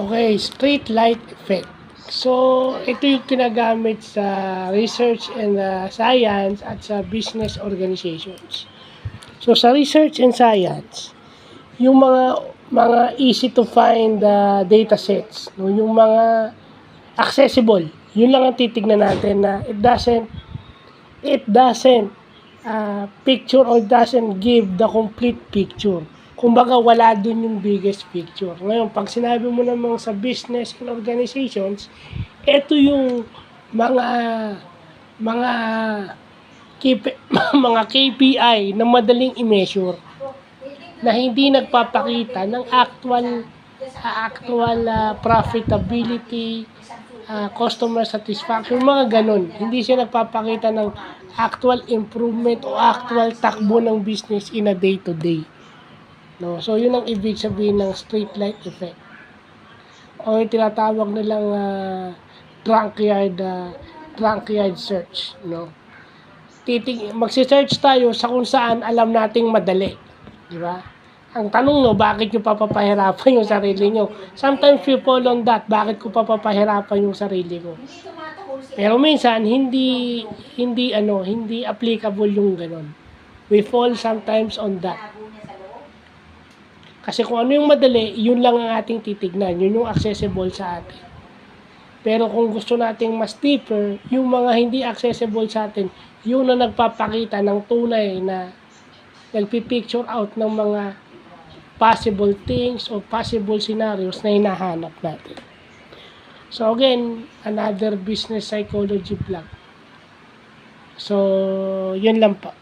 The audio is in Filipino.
Okay, street light effect. So, ito yung kinagamit sa research and science at sa business organizations. So, sa research and science, yung mga easy to find data sets, no, yung mga accessible, yun lang ang titignan natin na it doesn't picture or doesn't give the complete picture. Kumbaga, wala dun yung biggest picture. Ngayon, pag sinabi mo naman sa business and organizations, ito yung mga mga mga KPI na madaling i-measure na hindi nagpapakita ng actual profitability, customer satisfaction, mga ganun. Hindi siya nagpapakita ng actual improvement o actual takbo ng business in a day-to-day. No? So, yun ang ibig sabihin ng street light effect. O yung tinatawag nilang drunk yard search. No? Magsi-search tayo sa kung saan alam nating madali. Di ba? Ang tanong no, bakit nyo papapahirapan yung sarili nyo? Sometimes you fall on that, bakit ko papapahirapan yung sarili ko? Pero minsan, hindi applicable yung ganun. We fall sometimes on that. Kasi kung ano yung madali, yun lang ang ating titignan. Yun yung accessible sa atin. Pero kung gusto nating mas deeper, yung mga hindi accessible sa atin, yun na nagpapakita ng tunay na nagpipicture out ng mga possible things or possible scenarios na hinahanap natin. So again, another business psychology vlog. So, yun lang po.